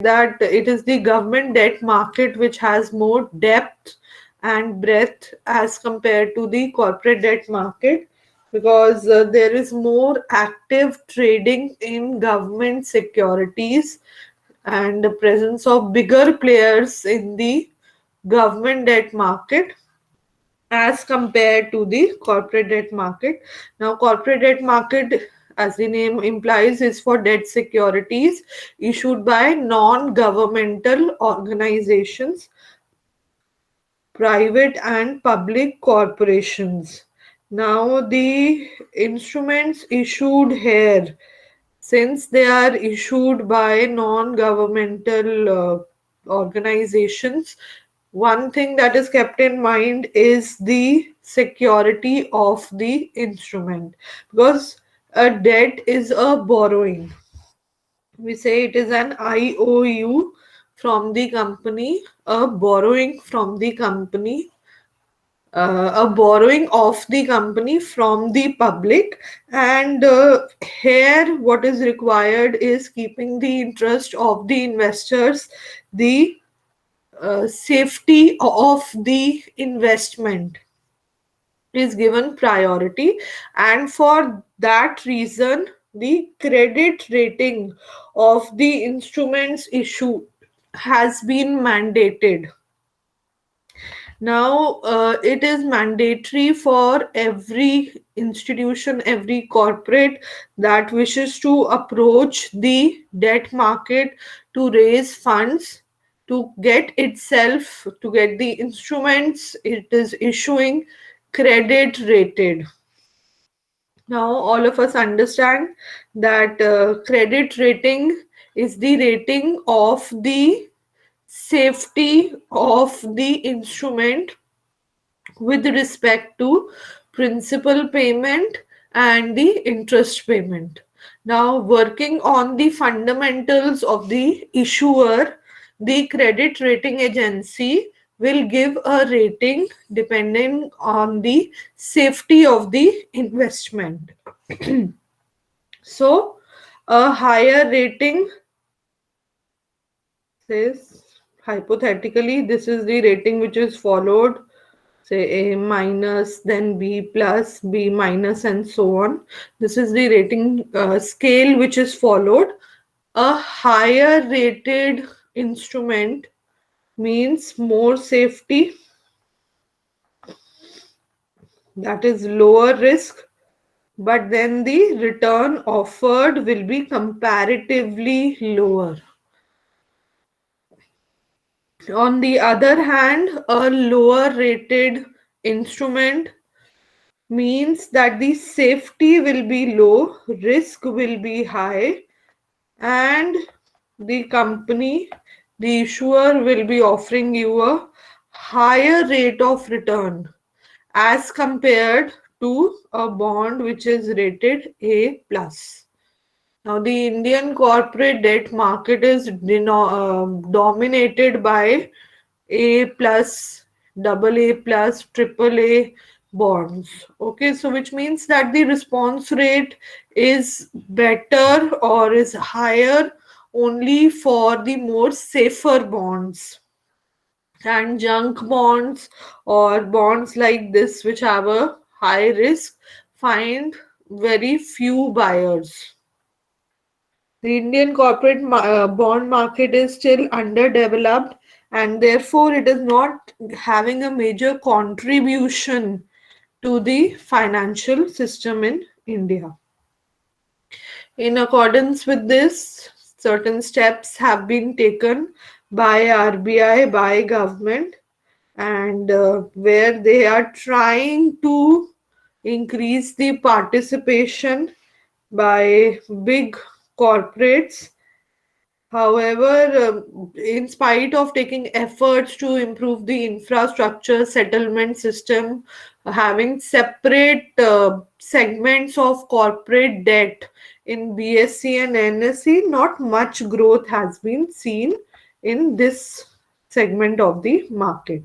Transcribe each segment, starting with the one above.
that it is the government debt market which has more depth and breadth as compared to the corporate debt market, because there is more active trading in government securities and the presence of bigger players in the government debt market as compared to the corporate debt market. Now, corporate debt market, as the name implies, is for debt securities issued by non-governmental organizations, private and public corporations. Now, the instruments issued here, since they are issued by non-governmental organizations, one thing that is kept in mind is the security of the instrument, because a debt is a borrowing. We say it is an IOU from the company, a borrowing from the company, a borrowing of the company from the public. And here what is required is keeping the interest of the investors, the safety of the investment is given priority, and for that reason the credit rating of the instruments issued has been mandated. Now, it is mandatory for every institution, every corporate that wishes to approach the debt market to raise funds, to get itself, to get the instruments it is issuing credit rated. Now, all of us understand that credit rating is the rating of the safety of the instrument with respect to principal payment and the interest payment. Now, working on the fundamentals of the issuer, the credit rating agency will give a rating depending on the safety of the investment. So, a higher rating says, hypothetically, this is the rating which is followed, say A minus, then B plus, B minus, and so on. This is the rating scale which is followed. A higher rated instrument means more safety, that is lower risk, but then the return offered will be comparatively lower. On the other hand, a lower rated instrument means that the safety will be low, risk will be high, and the company, the issuer, will be offering you a higher rate of return as compared to a bond which is rated A plus. Now, the Indian corporate debt market is dominated by A plus, double A plus, triple A bonds. Okay, so which means that the response rate is better or is higher only for the more safer bonds, and junk bonds or bonds like this which have a high risk find very few buyers. The Indian corporate bond market is still underdeveloped, and therefore it is not having a major contribution to the financial system in India. In accordance with this, certain steps have been taken by RBI, by government, and where they are trying to increase the participation by big corporates. However, in spite of taking efforts to improve the infrastructure settlement system, having separate segments of corporate debt in BSE and NSE, not much growth has been seen in this segment of the market.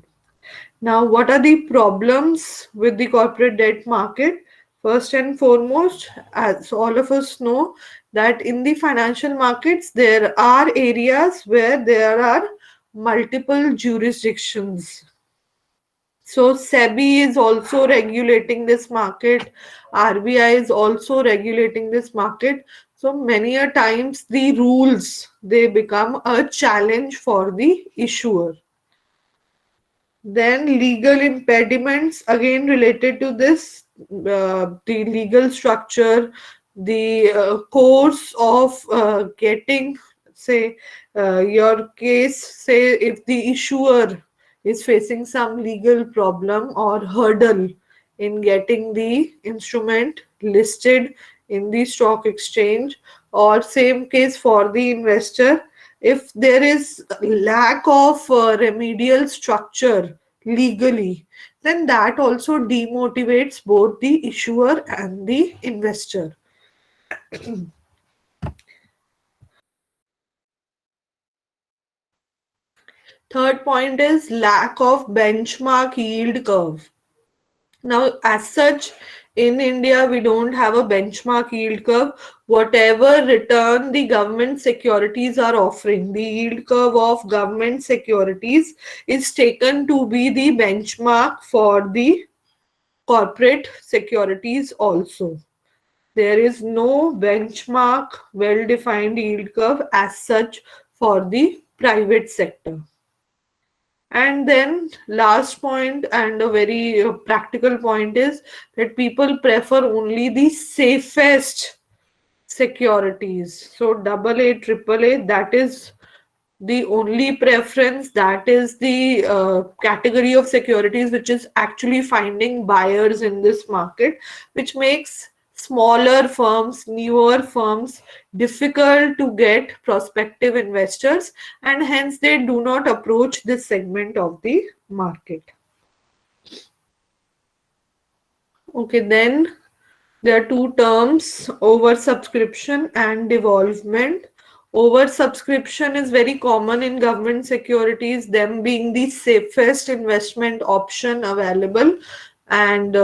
Now, what are the problems with the corporate debt market? First and foremost, as all of us know, that in the financial markets, there are areas where there are multiple jurisdictions. So SEBI is also regulating this market. RBI is also regulating this market. So many a times the rules they become a challenge for the issuer. Then legal impediments again related to this, the legal structure, the course of getting, say, your case, say if the issuer is facing some legal problem or hurdle in getting the instrument listed in the stock exchange, or same case for the investor, if there is lack of remedial structure legally, then that also demotivates both the issuer and the investor. Third point is lack of benchmark yield curve. Now, as such, in India, we don't have a benchmark yield curve. Whatever return the government securities are offering, the yield curve of government securities is taken to be the benchmark for the corporate securities also. There is no benchmark well defined yield curve as such for the private sector. And then last point and a very practical point is that people prefer only the safest securities. So double A, triple A, that is the only preference, that is the category of securities which is actually finding buyers in this market, which makes smaller firms, newer firms difficult to get prospective investors, and hence they do not approach this segment of the market. Okay, then there are two terms, oversubscription and devolvement. Oversubscription is very common in government securities, them being the safest investment option available, and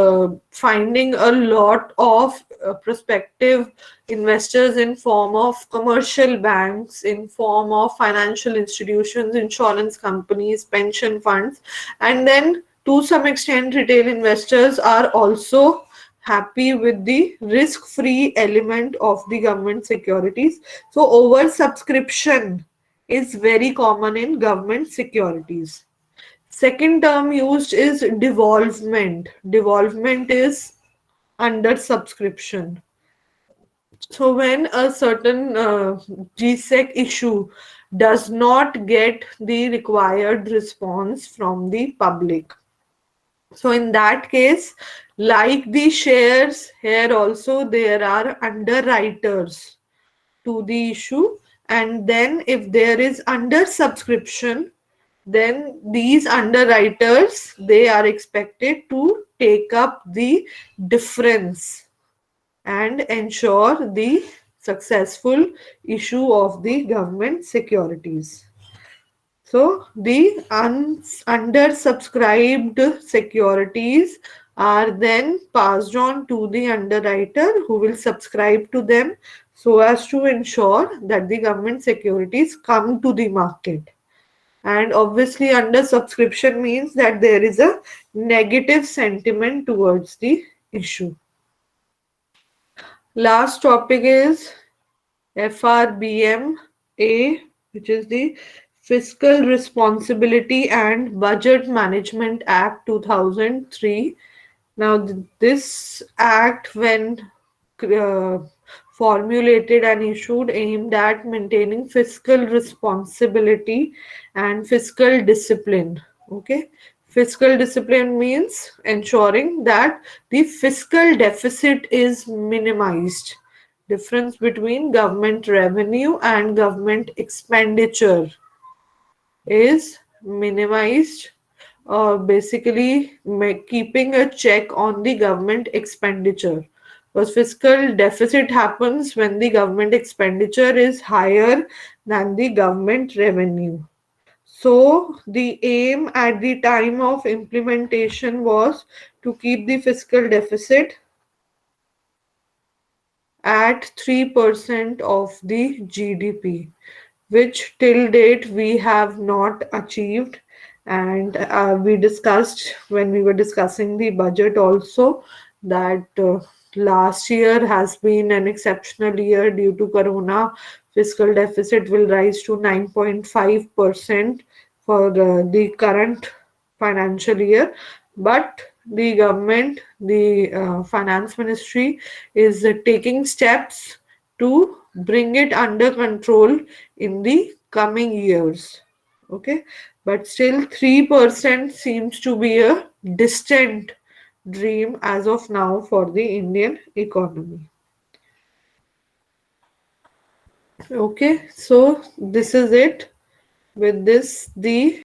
finding a lot of prospective investors in form of commercial banks, in form of financial institutions, insurance companies, pension funds, and then to some extent retail investors are also happy with the risk free element of the government securities. So oversubscription is very common in government securities. Second term used is devolvement. Devolvement is under subscription. So when a certain GSEC issue does not get the required response from the public, so in that case, like the shares, here also there are underwriters to the issue. And then if there is under subscription, then these underwriters, they are expected to take up the difference and ensure the successful issue of the government securities. So the undersubscribed securities are then passed on to the underwriter who will subscribe to them so as to ensure that the government securities come to the market. And obviously, undersubscription means that there is a negative sentiment towards the issue. Last topic is FRBM-A, which is the Fiscal Responsibility and Budget Management Act 2003. Now, this act, when uh, formulated and issued, aimed at maintaining fiscal responsibility and fiscal discipline. Okay, fiscal discipline means ensuring that the fiscal deficit is minimized. Difference between government revenue and government expenditure is minimized, basically keeping a check on the government expenditure. Because fiscal deficit happens when the government expenditure is higher than the government revenue. So the aim at the time of implementation was to keep the fiscal deficit at 3% of the GDP, which till date we have not achieved. And we discussed when we were discussing the budget also that last year has been an exceptional year due to Corona. Fiscal deficit will rise to 9.5% for the current financial year, but the government, the finance ministry, is taking steps to bring it under control in the coming years. Okay, but still 3% seems to be a distant dream as of now for the Indian economy. Okay, so this is it. With this, the